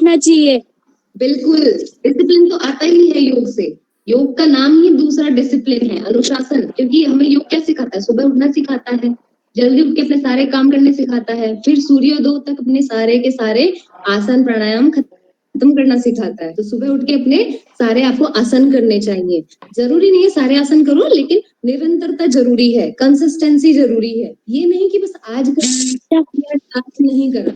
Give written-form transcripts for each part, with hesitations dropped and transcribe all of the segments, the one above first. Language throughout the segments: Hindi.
उठना चाहिए। बिल्कुल, डिसिप्लिन तो आता ही है योग से। योग का नाम ही दूसरा डिसिप्लिन है, अनुशासन। क्योंकि हमें योग क्या सिखाता है? सुबह उठना सिखाता है, जल्दी उठ के अपने सारे काम करने सिखाता है, फिर सूर्योदय तक अपने सारे के सारे आसन प्राणायाम खत्म करना सिखाता है। तो सुबह उठ के अपने सारे आपको आसन करने चाहिए। जरूरी नहीं है सारे आसन करो, लेकिन निरंतरता जरूरी है, कंसिस्टेंसी जरूरी है। ये नहीं कि बस आज नहीं करा,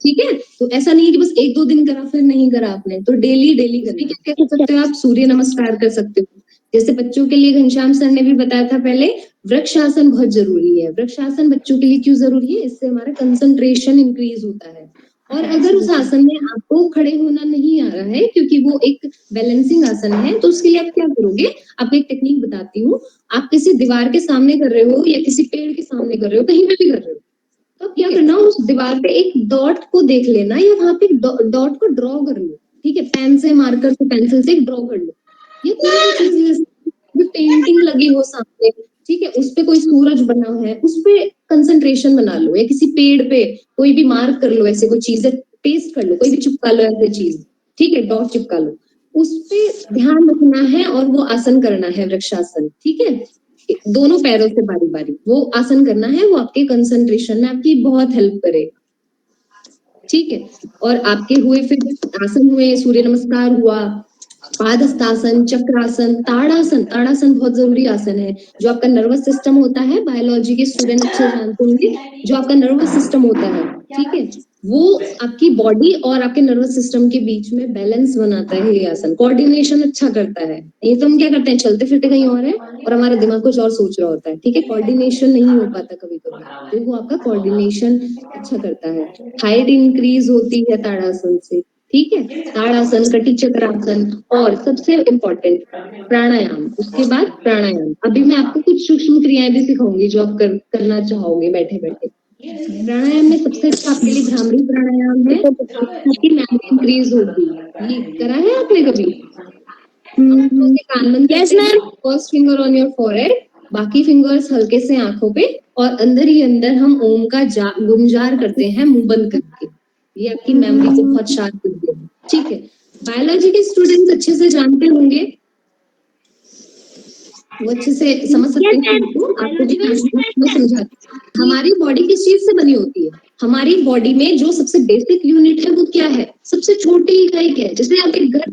ठीक है? तो ऐसा नहीं है कि बस 1-2 दिन करा फिर नहीं करा आपने, तो डेली डेली करना। क्या कर सकते हो आप? सूर्य नमस्कार कर सकते हो। जैसे बच्चों के लिए घनश्याम सर ने भी बताया था पहले, वृक्षासन बहुत जरूरी है। वृक्षासन बच्चों के लिए क्यों जरूरी है? इससे हमारा कंसंट्रेशन इंक्रीज होता है। और अगर उस आसन में आपको खड़े होना नहीं आ रहा है, क्योंकि वो एक बैलेंसिंग आसन है, तो उसके लिए आप क्या करोगे? आपको एक टेक्निक बताती हूँ। आप किसी दीवार के सामने कर रहे हो या किसी पेड़ के सामने कर रहे हो, कहीं पे भी कर रहे हो, तो क्या करना, उस दीवार पे एक डॉट को देख लेना या वहां पे डॉट को ड्रॉ कर लो, ठीक है? पेन से, मार्कर से, पेंसिल से ड्रॉ कर लो। ये कोई चीज पेंटिंग लगी हो सामने, ठीक है, उस पे कोई सूरज बना है, उस पे कंसंट्रेशन बना लो, या किसी पेड़ पे कोई भी मार्क कर लो, ऐसे कोई चीज पेस्ट कर लो, कोई भी चिपका लो ऐसे चीज, ठीक है, डॉट चिपका लो, उस पे ध्यान रखना है और वो आसन करना है, वृक्षासन, ठीक है? दोनों पैरों से बारी बारी वो आसन करना है। वो आपके कंसंट्रेशन में आपकी बहुत हेल्प करेगा, ठीक है? और आपके हुए फिर आसन हुए, सूर्य नमस्कार हुआ, पादहस्तासन, चक्रासन, ताड़ासन। ताड़ासन बहुत जरूरी आसन है। जो आपका नर्वस सिस्टम होता है, बायोलॉजी के स्टूडेंट अच्छे जानते होंगे, जो आपका नर्वस सिस्टम होता है, ठीक है, वो आपकी बॉडी और आपके नर्वस सिस्टम के बीच में बैलेंस बनाता है। ये आसन कोऑर्डिनेशन अच्छा करता है। ये तो हम क्या करते हैं, चलते फिरते कहीं और है और हमारा दिमाग कुछ और सोच रहा होता है, ठीक है, कोऑर्डिनेशन नहीं हो पाता कभी कभी, तो वो आपका कोऑर्डिनेशन अच्छा करता है। हाइट इंक्रीज होती है ताड़ासन से, ठीक है? ताड़ासन, कटी चक्रासन, और सबसे इम्पोर्टेंट प्राणायाम। उसके बाद प्राणायाम, अभी मैं आपको कुछ सूक्ष्म क्रियाएं भी सिखाऊंगी जो आप करना चाहोगे बैठे बैठे। प्राणायाम में सबसे अच्छा आपके लिए भ्रामरी प्राणायाम है, इसकी मेमोरी इंक्रीज होगी। ये करा है आपने कभी? कान बंद करके, first finger on your forehead, बाकी फिंगर्स हल्के से आंखों पे, और अंदर ही अंदर हम ओम का गुंजार करते हैं मुंह बंद करके। ये आपकी मेमोरी को बहुत शार्प कर देगा, ठीक है? बायोलॉजी के स्टूडेंट्स अच्छे से जानते होंगे, वो अच्छे से समझ सकते हैं। आपको भी समझाती हूँ। हमारी बॉडी किस चीज से बनी होती है? हमारी बॉडी में जो सबसे बेसिक यूनिट है वो क्या है? सबसे छोटी इकाई क्या है? जैसे आप एक घर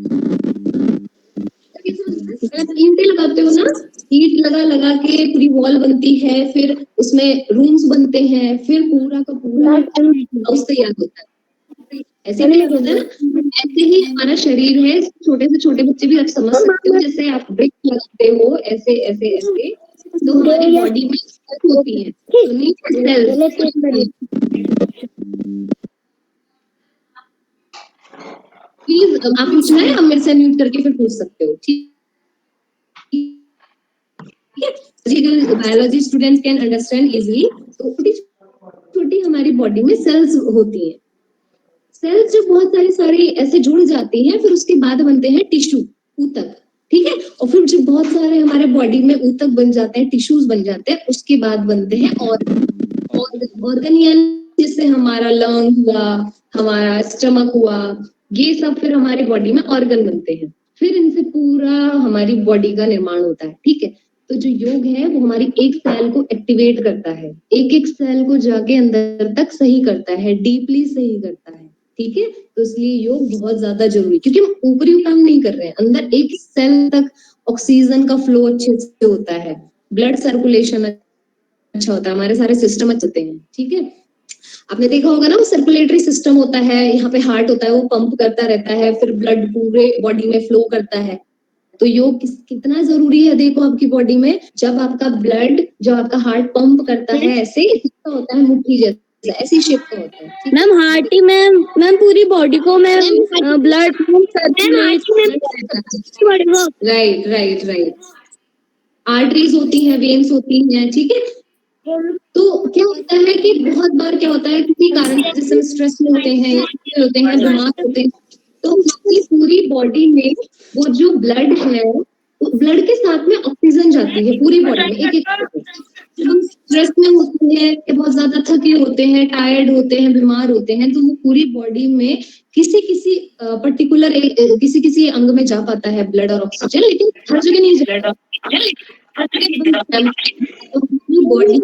ईंटें लगाते हो ना, ईंट लगा लगा के पूरी वॉल बनती है, फिर उसमें रूम्स बनते हैं, फिर पूरा का पूरा हाउस तैयार होता है। ऐसे नहीं होता है ना? ऐसे ही हमारा शरीर है। छोटे से छोटे बच्चे भी आप समझ सकते हो, जैसे आप ब्रिक लगाते हो, ऐसे ऐसे ऐसे, तो हमारी बॉडी में सेल्स होती है, प्लीज आप पूछना है, आप मेरे से म्यूट करके फिर पूछ सकते हो, ठीक है? Biology students can understand easily. तो छोटी हमारी बॉडी में सेल्स होती हैं। सेल्स जो बहुत सारी ऐसे जुड़ जाती हैं, फिर उसके बाद बनते हैं टिश्यू, ऊतक, ठीक है? और फिर जब बहुत सारे हमारे बॉडी में ऊतक बन जाते हैं, टिश्यूज बन जाते हैं, उसके बाद बनते हैं ऑर्गन, यानी जैसे हमारा लंग हुआ, हमारा स्टमक हुआ, ये सब फिर हमारी बॉडी में ऑर्गन बनते हैं। फिर इनसे पूरा हमारी बॉडी का निर्माण होता है, ठीक है? तो जो योग है वो हमारी एक सेल को एक्टिवेट करता है, एक एक सेल को जाके अंदर तक सही करता है, डीपली सही करता है, ठीक है? तो इसलिए योग बहुत ज्यादा जरूरी, क्योंकि हम ऊपरी काम नहीं कर रहे हैं, अंदर एक सेल तक ऑक्सीजन का फ्लो अच्छे से होता है, ब्लड सर्कुलेशन अच्छा होता है, हमारे सारे सिस्टम अच्छे होते हैं, ठीक है? आपने देखा होगा ना, वो सर्कुलेटरी सिस्टम होता है, यहाँ पे हार्ट होता है, वो पंप करता रहता है, फिर ब्लड पूरे बॉडी में फ्लो करता है। तो योग कितना जरूरी है, देखो आपकी बॉडी में, जब आपका ब्लड, जब आपका हार्ट पंप करता है, ऐसे कितना होता है, मुट्ठी जैसा, ऐसी शेप का होता है। मैम हार्ट ही मैम पूरी बॉडी को ma'am blood right right right, arteries होती हैं, वेन्स होती हैं, ठीक है? तो क्या होता है कि बहुत बार क्या होता है, किसी कारण से, जैसे स्ट्रेस में होते हैं, बीमार होते हैं, तो हमारी पूरी बॉडी में वो जो ब्लड है, ब्लड के साथ में ऑक्सीजन जाती है पूरी बॉडी में, एक एक, जब हम स्ट्रेस में होते हैं या बहुत ज्यादा थके होते हैं, टायर्ड होते हैं, बीमार होते हैं, तो वो पूरी बॉडी में किसी किसी पर्टिकुलर किसी किसी अंग में जा पाता है ब्लड और ऑक्सीजन, लेकिन हर जगह नहीं जा बॉडी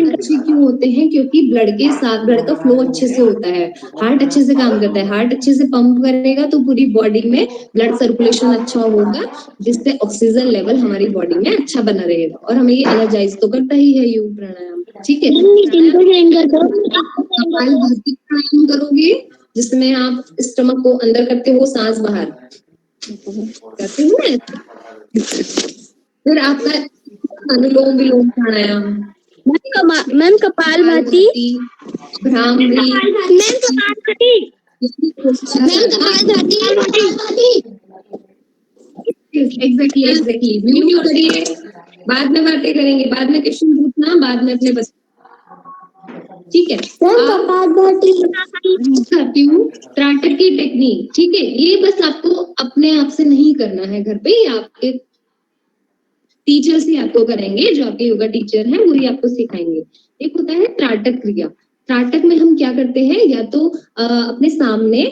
अच्छे क्यों होते हैं? क्योंकि ब्लड के साथ ब्लड का फ्लो अच्छे से होता है, हार्ट अच्छे से काम करता है, हार्ट अच्छे से पंप करेगा तो पूरी बॉडी में ब्लड सर्कुलेशन अच्छा होगा, जिससे ऑक्सीजन लेवल हमारी बॉडी में अच्छा बना रहेगा और हमें ये एनर्जाइज तो करता ही है योग प्राणायाम। ठीक है, कपालभाति प्राणायाम करोगे जिसमें आप स्टमक को अंदर करते हो, सांस बाहर करते हो। फिर आपका anulom vilom pranayam, ma'am kapalbhati, bhramari, exactly mute करिए, बाद में बातें करेंगे, बाद में क्वेश्चन पूछना, बाद में अपने बस। ठीक है, सिखाती हूँ त्राटक की टेक्निक। ठीक है, ये बस आपको अपने आप से नहीं करना है घर पे, आपके टीचर्स ही आपको करेंगे, जो आपके योगा टीचर हैं वही आपको सिखाएंगे। एक होता है त्राटक क्रिया। त्राटक में हम क्या करते हैं, या तो अपने सामने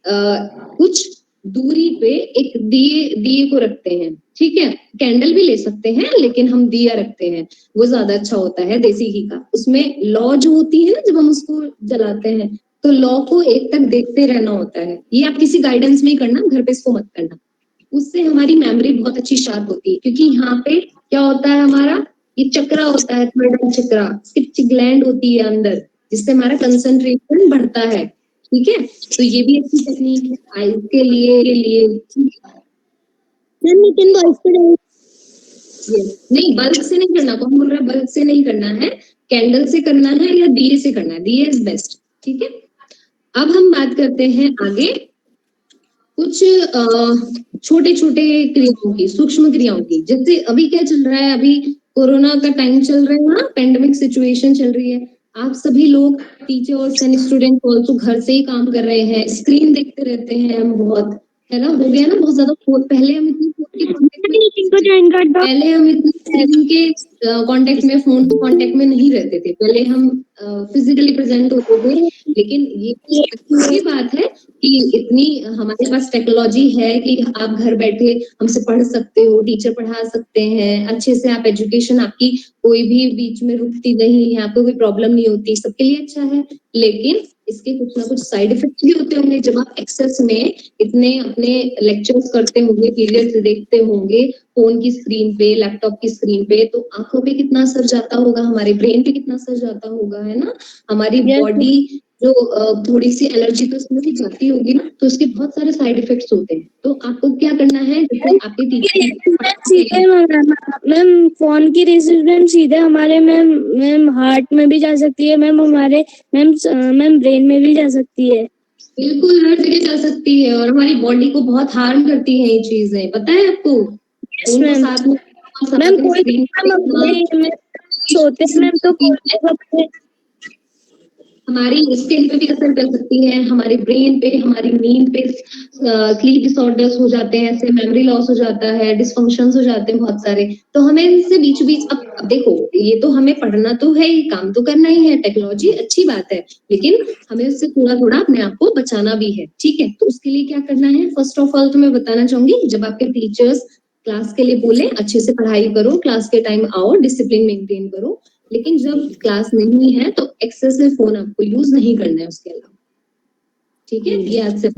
कुछ दूरी पे एक दिए को रखते हैं। ठीक है, कैंडल भी ले सकते हैं, लेकिन हम दिया रखते हैं, वो ज्यादा अच्छा होता है देसी घी का। उसमें लौ जो होती है ना, जब हम उसको जलाते हैं तो लौ को एक तक देखते रहना होता है। ये आप किसी गाइडेंस में ही करना, घर पे इसको मत करना। उससे हमारी मेमोरी बहुत अच्छी शार्प होती है, क्योंकि यहाँ पे क्या होता है, हमारा ये चक्रा होता है, थर्ड चक्रा, स्किप ग्लैंड होती है अंदर, जिससे हमारा कंसंट्रेशन बढ़ता है। ठीक है, तो ये भी अच्छी टेक्निक है आइज के लिए। नहीं, बल्ब से नहीं करना। कौन बोल रहा है बल्ब से नहीं करना है? कैंडल से करना है या दिए से करना है? दिए इज बेस्ट। ठीक है, अब हम बात करते हैं आगे कुछ छोटे छोटे क्रियाओं की, सूक्ष्म क्रियाओं की। जैसे अभी क्या चल रहा है, अभी कोरोना का टाइम चल रहा है ना, पेंडेमिक सिचुएशन चल रही है। आप सभी लोग टीचर्स एंड स्टूडेंट ऑल्सो घर से ही काम कर रहे हैं, स्क्रीन देखते रहते हैं हम बहुत, है ना, हो गया ना बहुत ज्यादा। पहले हम इतनी स्क्रीन के कांटेक्ट में, फोन कांटेक्ट में नहीं रहते थे, पहले हम फिजिकली प्रेजेंट होते थे। लेकिन ये अच्छी बात है कि इतनी हमारे पास टेक्नोलॉजी है कि आप घर बैठे हमसे पढ़ सकते हो, टीचर पढ़ा सकते हैं अच्छे से, आप एजुकेशन आपकी कोई भी बीच में रुकती नहीं है, आपको कोई प्रॉब्लम नहीं होती, सबके लिए अच्छा है। लेकिन इसके कुछ ना कुछ साइड इफेक्ट्स भी होते होंगे। जब आप एक्सेस में इतने अपने लेक्चर्स करते होंगे, पीरियड्स देखते होंगे फोन की स्क्रीन पे, लैपटॉप की स्क्रीन पे, तो आंखों पे कितना असर जाता होगा, हमारे ब्रेन पे कितना असर जाता होगा, है ना। हमारी बॉडी जो थोड़ी सी एनर्जी तो उसमें भी जाती होगी ना, तो उसके बहुत सारे साइड इफेक्ट्स होते हैं। तो आपको क्या करना है, जैसे आपके टीचर मैम फोन की रेसेस मैम सीधे हमारे मैम हार्ट में भी जा सकती है मैम, हमारे मैम ब्रेन में भी जा सकती है। बिल्कुल, हर जगह जा सकती है और हमारी बॉडी को बहुत हार्म करती है ये चीजें, पता है आपको। साथ में मैम सोते मैम तो हमारी स्किन पे भी असर कर सकती है, हमारे ब्रेन पे, हमारी नींद पे, स्लीप डिसऑर्डर्स हो जाते हैं, ऐसे मेमोरी लॉस हो जाता है, डिसफंक्शंस हो जाते हैं बहुत सारे। तो हमें इनसे बीच बीच, अब देखो, ये तो हमें पढ़ना तो है ही, काम तो करना ही है, टेक्नोलॉजी अच्छी बात है, लेकिन हमें उससे थोड़ा थोड़ा अपने आप को बचाना भी है। ठीक है, तो उसके लिए क्या करना है, फर्स्ट ऑफ ऑल तो मैं बताना चाहूंगी, जब आपके टीचर्स क्लास के लिए बोले अच्छे से पढ़ाई करो, क्लास के टाइम आओ, डिसिप्लिन मेंटेन करो। लेकिन जब क्लास नहीं है तो एक्सेसिव फोन आपको यूज नहीं करना है उसके अलावा। ठीक है, ये आज से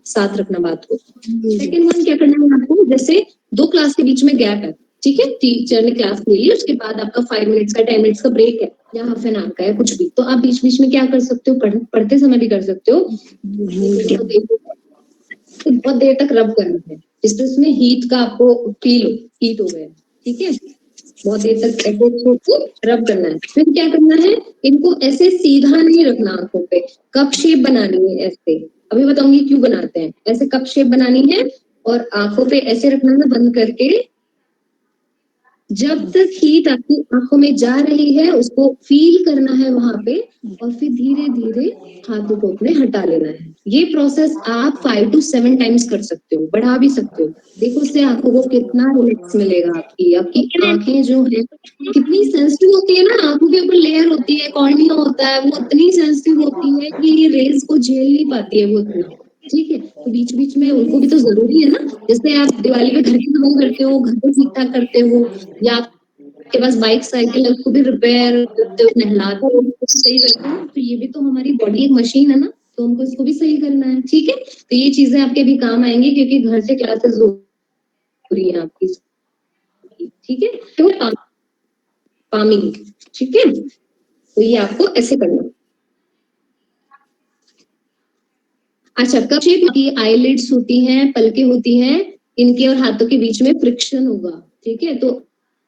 साथ रखना बात को। सेकंड वन क्या करना है आपको, जैसे दो क्लास के बीच में गैप है, ठीक है, टीचर ने क्लास ले ली, उसके बाद आपका 5 मिनट्स का 10 मिनट्स का ब्रेक है या हाफ एन आवर का है, कुछ भी, तो आप बीच बीच में क्या कर सकते हो, पढ़ते समय भी कर सकते हो, बहुत देर तक रब करना है, जिससे उसमें हीट का आपको फील हो, हीट हो गया। ठीक है, बहुत देर तक ऐसे रब करना है। फिर क्या करना है, इनको ऐसे सीधा नहीं रखना, आंखों पे कप शेप बनानी है ऐसे। अभी बताऊंगी क्यों बनाते हैं, ऐसे कप शेप बनानी है और आंखों पे ऐसे रखना है बंद करके, जब तक हीट आपकी आंखों में जा रही है उसको फील करना है वहां पे, और फिर धीरे धीरे हाथों को अपने हटा लेना है। ये प्रोसेस आप 5 to 7 टाइम्स कर सकते हो, बढ़ा भी सकते हो। देखो उससे आंखों को कितना रिलैक्स मिलेगा। आपकी आंखें जो है कितनी सेंसिटिव होती है ना, आंखों के ऊपर लेयर होती है, कॉर्निया होता है, वो इतनी सेंसिटिव होती है कि ये रेज को झेल नहीं पाती है वो इतनी। ठीक है, तो बीच बीच में उनको भी तो जरूरी है ना। जैसे आप दिवाली पे घर की सफाई करते हो, घर को ठीक ठाक करते हो, या आपके पास बाइक साइकिल है उसको भी रिपेयर करते हो, नहलाते हो, उसको सही करते हो, तो ये भी तो हमारी बॉडी एक मशीन है ना, तो हमको इसको भी सही करना है। ठीक है, तो ये चीजें आपके भी काम आएंगी क्योंकि घर से क्लासेस हो रही है आपकी। ठीक है, तो पामिंग। ठीक है, तो ये आपको ऐसे करना है। अच्छा, कब शेप की आईलिड्स होती हैं, पलकें होती हैं, इनके और हाथों के बीच में फ्रिक्शन होगा। ठीक है, तो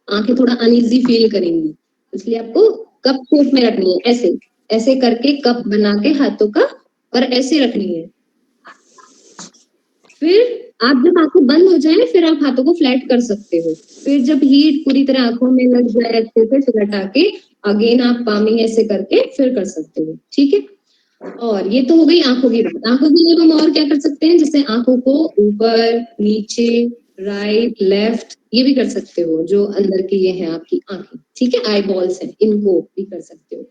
आंखें थोड़ा अनईजी फील करेंगी, इसलिए आपको कप शेप में रखनी है, ऐसे ऐसे करके कप बना के हाथों का, और ऐसे रखनी है। फिर आप जब आंखें बंद हो जाए फिर आप हाथों को फ्लैट कर सकते हो। फिर जब हीट पूरी तरह आंखों में लग जाए अच्छे से, फिर हटा के अगेन आप पामिंग ऐसे करके फिर कर सकते हो। ठीक है, और ये तो हो गई आंखों की बात। आंखों के लिए हम और क्या कर सकते हैं, जैसे आंखों को ऊपर नीचे राइट लेफ्ट ये भी कर सकते हो, जो अंदर की ये है आपकी आंखें। ठीक है, आई बॉल्स है, इनको भी कर सकते हो।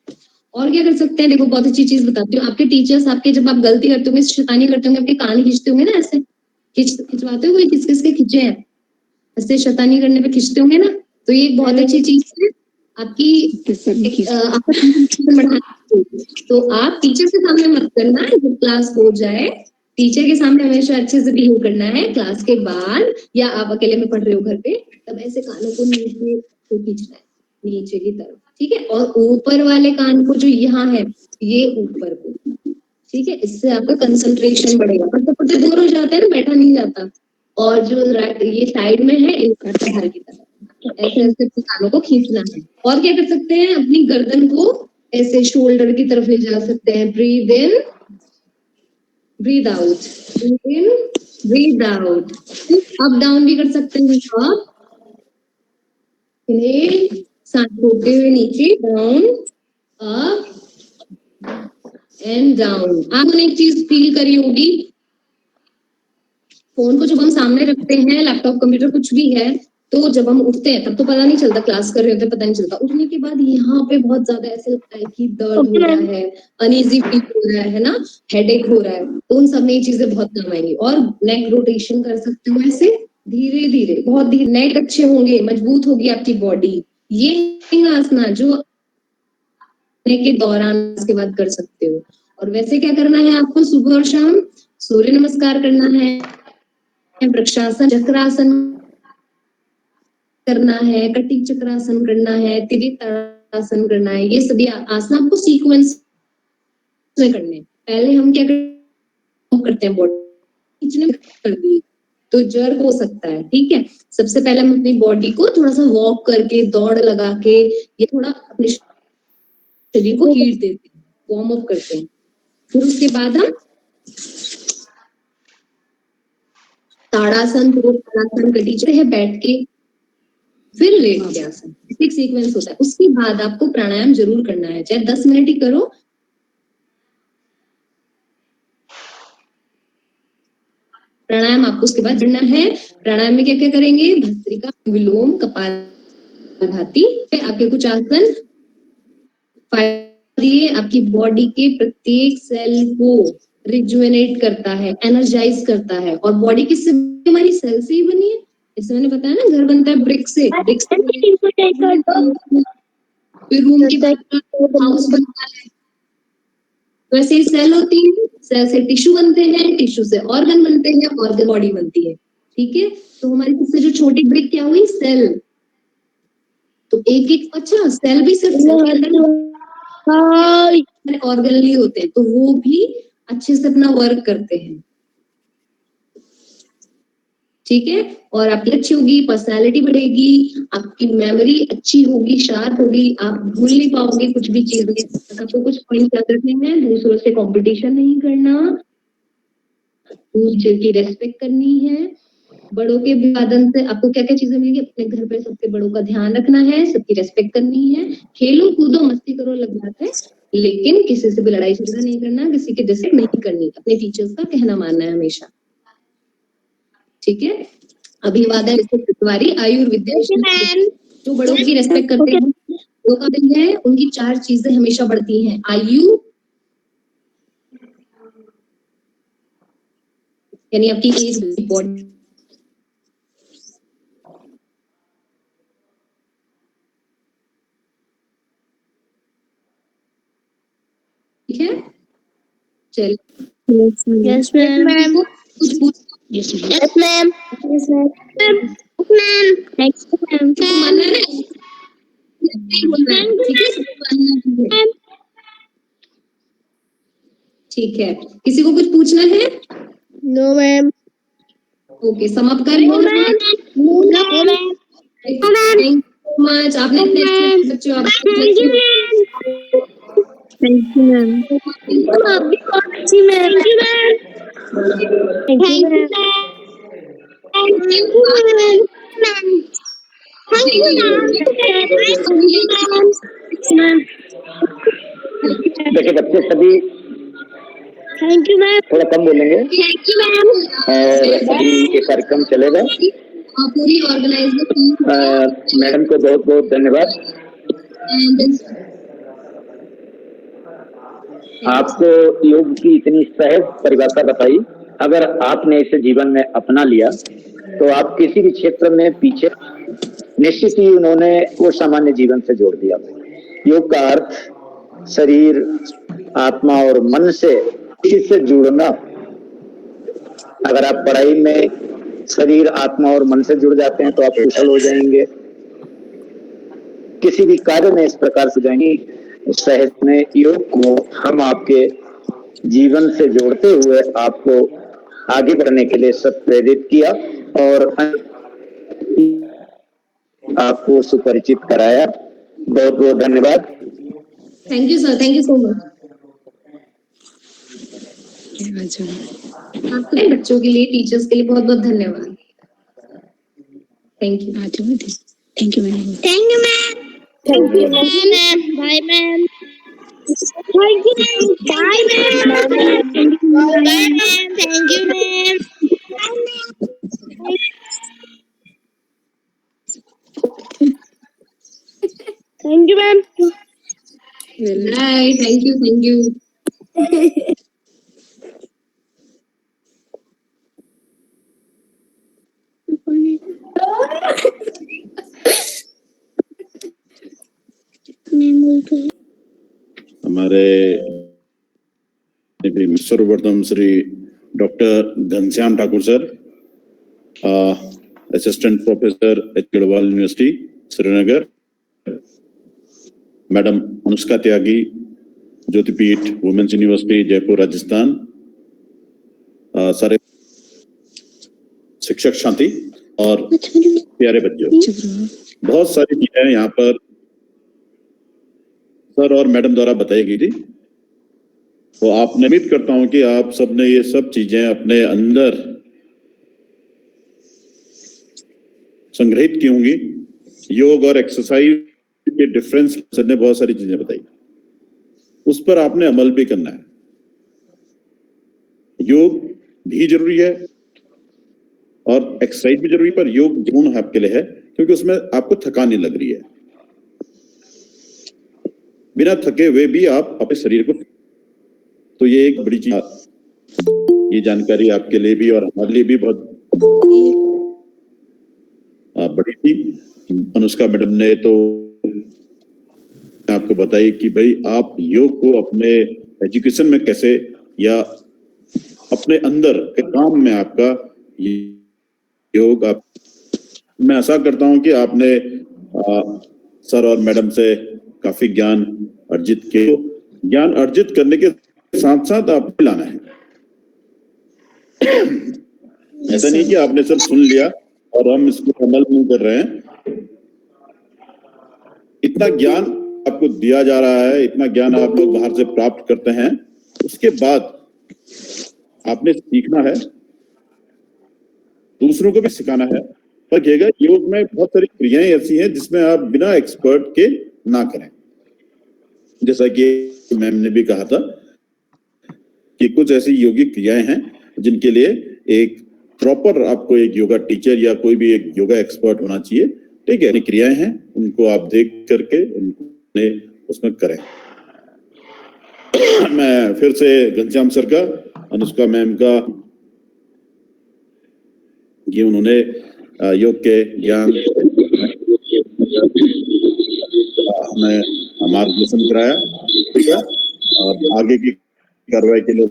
और क्या कर सकते हैं, देखो बहुत अच्छी चीज बताती हूँ। आपके टीचर्स आपके जब आप गलती करते होंगे, शैतानी करते होंगे, आपके कान खींचते होंगे ना, ऐसे खिंचवाते हुए, किस किस के खींचे हैं, ऐसे शैतानी करने पे खींचते होंगे ना, तो ये एक बहुत अच्छी चीज है आपकी। आपका concentration बढ़ाने की। तो आप टीचर के सामने मत करना, जब क्लास हो जाए टीचर के सामने हमेशा अच्छे से बिहेव करना है। क्लास के बाद या आप अकेले में पढ़ रहे हो घर पे, तब ऐसे कानों को नीचे को खींचना है, नीचे की तरफ। ठीक है, और ऊपर वाले कान को जो यहाँ है ये ऊपर को। ठीक है, इससे आपका कंसंट्रेशन बढ़ेगा। पढ़ते पढ़ते दूर हो जाते हैं ना, बैठा नहीं जाता। और जो राइट ये साइड में है इनका बाहर की तरफ, ऐसे ऐसे अपने कानों को खींचना है। और क्या कर सकते हैं, अपनी गर्दन को ऐसे शोल्डर की तरफ ले जा सकते हैं। Breathe in breathe out, breathe in breathe out. Up down भी कर सकते हैं आप। इन्हें सांस छोड़ते हुए नीचे, डाउन अप एंड डाउन। आपने एक चीज फील करी होगी, फोन को जब हम सामने रखते हैं, लैपटॉप कंप्यूटर कुछ भी है, तो जब हम उठते हैं तब तो पता नहीं चलता, क्लास कर रहे होते पता नहीं चलता। उठने के बाद यहाँ पे बहुत ज्यादा ऐसे लगता है कि दर्द हो रहा है, अनईजी फील हो रहा है ना, हेडेक हो रहा है, तो उन सब में ये चीजें बहुत काम आएंगी। और नेक रोटेशन कर सकते हो ऐसे धीरे धीरे, बहुत धीरे। नेक अच्छे होंगे, मजबूत होगी आपकी बॉडी। ये आसना जो के दौरान उसके बाद कर सकते हो। और वैसे क्या करना है आपको, सुबह और शाम सूर्य नमस्कार करना है, वृक्षासन, चक्रासन करना है, कटी चक्रासन करना है, त्रिताड़ासन करना है। ये सभी आसन आपको सीक्वेंस में करने हैं। पहले हम क्या करते हैं, बॉडी खींचने कर दी तो जर्क हो सकता है। ठीक है, सबसे पहले हम अपनी बॉडी को थोड़ा सा वॉक करके, दौड़ लगा के, ये थोड़ा अपने शरीर को हीट देते हैं, वार्म अप करते हैं। फिर उसके बाद हम ताड़ासन, ताड़ासन कटी है बैठ के, फिर लेट के आसन, एक सीक्वेंस होता है। उसके बाद आपको प्राणायाम जरूर करना है, चाहे 10 मिनट ही करो। प्राणायाम आपको उसके बाद करना है। प्राणायाम में क्या क्या करेंगे, भस्त्रिका, विलोम, कपालभाति, आपके कुछ आसन ये आपकी बॉडी के प्रत्येक सेल को रिजुवेनेट करता है, एनर्जाइज करता है। और बॉडी किससे, हमारी सेल से ही बनी है। जैसे मैंने बताया ना, घर बनता है ब्रिक से, ब्रिक से रूम की हाउस बनता है, वैसे ही सेल होती है, सेल से टिश्यू बनते हैं, टिश्यू से ऑर्गन बनते हैं, ऑर्गन बॉडी बनती है। ठीक है, तो हमारी सबसे जो छोटी ब्रिक क्या हुई, सेल। तो एक एक, अच्छा सेल भी सिर्फ ऑर्गनली होते हैं, तो वो भी अच्छे से अपना वर्क करते हैं। ठीक है, और आपकी अच्छी होगी, पर्सनालिटी बढ़ेगी, आपकी मेमोरी अच्छी होगी, शार्प होगी, आप भूल नहीं पाओगे कुछ भी चीजें। आपको कुछ पॉइंट याद रखने हैं, दूसरों से कंपटीशन नहीं करना, दूसरे की रेस्पेक्ट करनी है, बड़ों के अभिवादन से आपको क्या क्या चीजें मिलेंगी? अपने घर पे सबसे बड़ों का ध्यान रखना है, सबकी रेस्पेक्ट करनी है, खेलो कूदो मस्ती करो अलग बात है, लेकिन किसी से भी लड़ाई झगड़ा नहीं करना, किसी की डिसरिस्पेक्ट नहीं करनी, अपने टीचर्स का कहना मानना है हमेशा। ठीक है, अभिवादन तिवारी आयुर्विद्या जो बड़ों की रेस्पेक्ट करते हैं, बड़ों का दिन है, उनकी 4 चीजें हमेशा बढ़ती हैं, आयु यानी आपकी एज, बॉडी, ठीक है। चलिए Yes, ma'am. कुछ पूछ Yes, ma'am. Yes, ma'am. Thanks, ma'am. मानना है, नहीं बोलना है, ठीक है, ठीक है। किसी को कुछ पूछना है? No, ma'am. ओके, समाप्त करें? No, ma'am. No, ma'am. Thank you so much, आपने इतने अच्छे बच्चों, आप Thank you, ma'am. Thank you, ma'am. आप भी बहुत अच्छी ma'am. Thank you, ma'am. Thank you, ma'am. Thank you, ma'am. Thank you, ma'am. Ma'am. देखिए बच्चे सभी Thank you, ma'am. थोड़ा कम बोलेंगे Thank you, ma'am. और अभी ये कार्यक्रम चलेगा। पूरी ऑर्गेनाइजर मैडम को बहुत बहुत धन्यवाद। आपको योग की इतनी सहज परिभाषा बताई, अगर आपने इसे जीवन में अपना लिया तो आप किसी भी क्षेत्र में पीछे निश्चित ही उन्होंने वो सामान्य जीवन से जोड़ दिया। योग का अर्थ शरीर, आत्मा और मन से किसी से जुड़ना। अगर आप पढ़ाई में शरीर, आत्मा और मन से जुड़ जाते हैं तो आप कुशल हो जाएंगे, किसी भी कार्य में इस प्रकार से जाएंगे। सहज में योग को हम आपके जीवन से जोड़ते हुए आपको आगे बढ़ने के लिए सब प्रेरित किया और आपको सुपरिचित कराया। बहुत बहुत धन्यवाद। Thank you sir, thank you so much. आपके बच्चों के लिए, टीचर्स के लिए बहुत बहुत धन्यवाद। Thank you. Thank you, ma'am. Thank you, ma'am. Thank you, ma'am. Bye, ma'am. Thank you, ma'am. Bye, ma'am. Bye, ma'am. Thank you, ma'am. Bye, ma'am. Thank you, ma'am. Right, thank you, thank you. हमारे सर्वप्रथम Shri doctor Ghanshyam Thakur sir, assistant professor H Garhwal university Srinagar, madam Anushka Tyagi, Jyotipeeth women's university Jaipur Rajasthan, सारे शिक्षक साथी और प्यारे बच्चों, बहुत सारी चीजें यहाँ पर सर और मैडम द्वारा बताई गई थी। तो आपने उम्मीद करता हूं कि आप सबने ये सब चीजें अपने अंदर संग्रहित की होंगी। योग और एक्सरसाइज के डिफरेंस सर ने बहुत सारी चीजें बताई, उस पर आपने अमल भी करना है। योग भी जरूरी है और एक्सरसाइज भी जरूरी, पर योग गुण आपके लिए है क्योंकि उसमें आपको थकान नहीं लग रही है। बिना थके हुए भी आप अपने शरीर को, तो ये एक बड़ी चीज, ये जानकारी आपके लिए भी और हमारे लिए भी बहुत बड़ी थी। अनुष्का मैडम ने तो आपको बताई कि भाई आप योग को अपने एजुकेशन में कैसे या अपने अंदर के काम में आपका योग आप, मैं आशा करता हूं कि आपने सर और मैडम से काफी ज्ञान अर्जित किए। ज्ञान अर्जित करने के साथ साथ आपको लाना है। ऐसा नहीं कि आपने सिर्फ सुन लिया और हम इसको अमल नहीं कर रहे हैं। इतना ज्ञान आपको दिया जा रहा है, इतना ज्ञान आप लोग बाहर से प्राप्त करते हैं, उसके बाद आपने सीखना है दूसरों को भी सिखाना है। पर कहेगा योग में बहुत सारी क्रियाएं ऐसी हैं जिसमें आप बिना एक्सपर्ट के ना करें। जैसा कि मैम ने भी कहा था कि कुछ ऐसी योगिक क्रियाएं हैं जिनके लिए एक प्रॉपर आपको एक योगा टीचर या कोई भी एक योगा एक्सपर्ट होना चाहिए। ठीक है, क्रियाएं हैं, उनको आप देख करके उन्हें उसमें करें। मैं फिर से घनश्याम सर का, अनुष्का मैम का, ये उन्होंने योग के ज्ञान में मार्गदर्शन कराया और आगे की कार्रवाई के लिए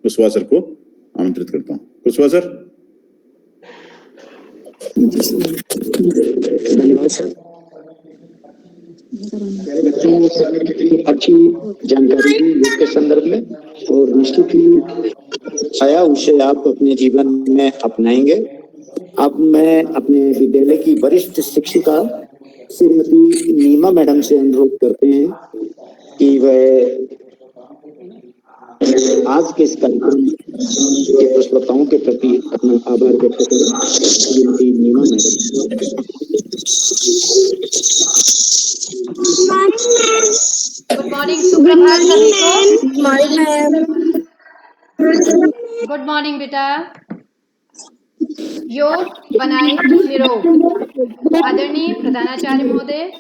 कुशवाहा सर को आमंत्रित करता हूँ। कुशवाहा सर। धन्यवाद सर। प्यारे बच्चों, सर कितनी अच्छी जानकारी दी योग के संदर्भ में, और निश्चित ही आया उसे आप अपने जीवन में अपनाएंगे। अब मैं अपने विद्यालय की वरिष्ठ शिक्षिका श्रीमती नीमा मैडम से अनुरोध करते हैं कि वह आज के इस कार्यक्रम के श्रोताओं के प्रति अपना आभार व्यक्त करें। श्रीमती नीमा मैडम। गुड मॉर्निंग, सुप्रभात सभी को। गुड मॉर्निंग बेटा। योग बनाए निरोग। आदरणीय प्रधानाचार्य महोदय,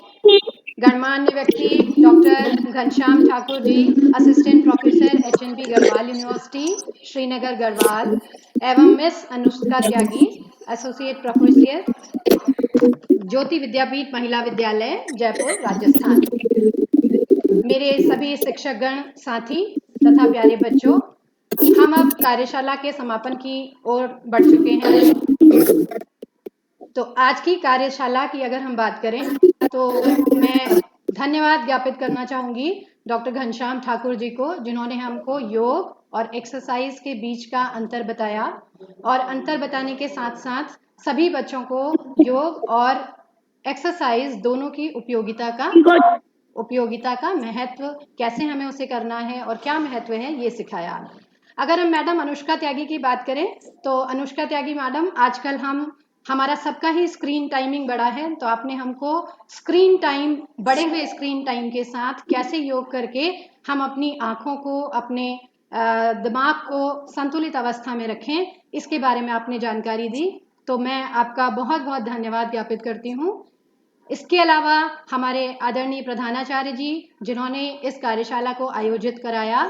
गणमान्य व्यक्ति doctor Ghanshyam Thakur ji, assistant professor HNP Garhwal university Srinagar Garhwal, एवं miss Anushka Tyagi, associate professor, Jyoti Vidyapeeth महिला विद्यालय जयपुर राजस्थान, मेरे सभी शिक्षकगण, साथी तथा प्यारे बच्चों, हम अब कार्यशाला के समापन की ओर बढ़ चुके हैं। तो आज की कार्यशाला की अगर हम बात करें तो मैं धन्यवाद ज्ञापित करना चाहूंगी डॉक्टर घनश्याम ठाकुर जी को, जिन्होंने हमको योग और एक्सरसाइज के बीच का अंतर बताया, और अंतर बताने के साथ साथ सभी बच्चों को योग और एक्सरसाइज दोनों की उपयोगिता का महत्व, कैसे हमें उसे करना है और क्या महत्व है, ये सिखाया। अगर हम मैडम अनुष्का त्यागी की बात करें तो अनुष्का त्यागी मैडम, आजकल हमारा सबका ही स्क्रीन टाइमिंग बढ़ा है, तो आपने हमको बढ़े हुए स्क्रीन टाइम के साथ कैसे योग करके हम अपनी आँखों को, अपने दिमाग को संतुलित अवस्था में रखें, इसके बारे में आपने जानकारी दी, तो मैं आपका बहुत बहुत धन्यवाद ज्ञापित करती हूँ। इसके अलावा हमारे आदरणीय प्रधानाचार्य जी, जिन्होंने इस कार्यशाला को आयोजित कराया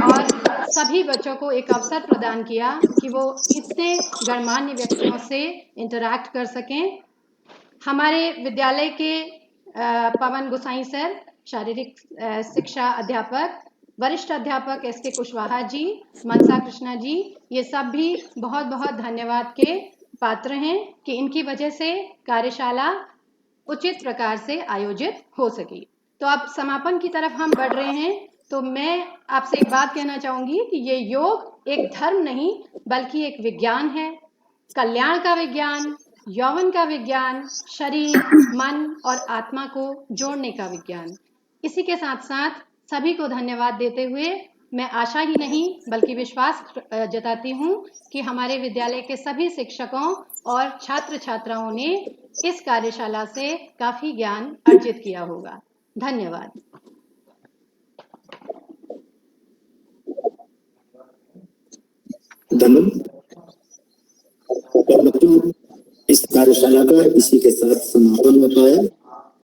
और सभी बच्चों को एक अवसर प्रदान किया कि वो इतने गणमान्य व्यक्तियों से इंटरैक्ट कर सकें। हमारे विद्यालय के पवन गोसाई सर, शारीरिक शिक्षा अध्यापक, वरिष्ठ अध्यापक SK कुशवाहा जी, मनसा कृष्णा जी, ये सब भी बहुत बहुत धन्यवाद के पात्र हैं कि इनकी वजह से कार्यशाला उचित प्रकार से आयोजित हो सकी। तो अब समापन की तरफ हम बढ़ रहे हैं, तो मैं आपसे एक बात कहना चाहूंगी कि ये योग एक धर्म नहीं बल्कि एक विज्ञान है, कल्याण का विज्ञान, यौवन का विज्ञान, शरीर, मन और आत्मा को जोड़ने का विज्ञान। इसी के साथ साथ सभी को धन्यवाद देते हुए मैं आशा ही नहीं बल्कि विश्वास जताती हूँ कि हमारे विद्यालय के सभी शिक्षकों और छात्र छात्राओं ने इस कार्यशाला से काफी ज्ञान अर्जित किया होगा। धन्यवाद। बच्चों, इस कार्यशाला का इसी के साथ समापन होता है।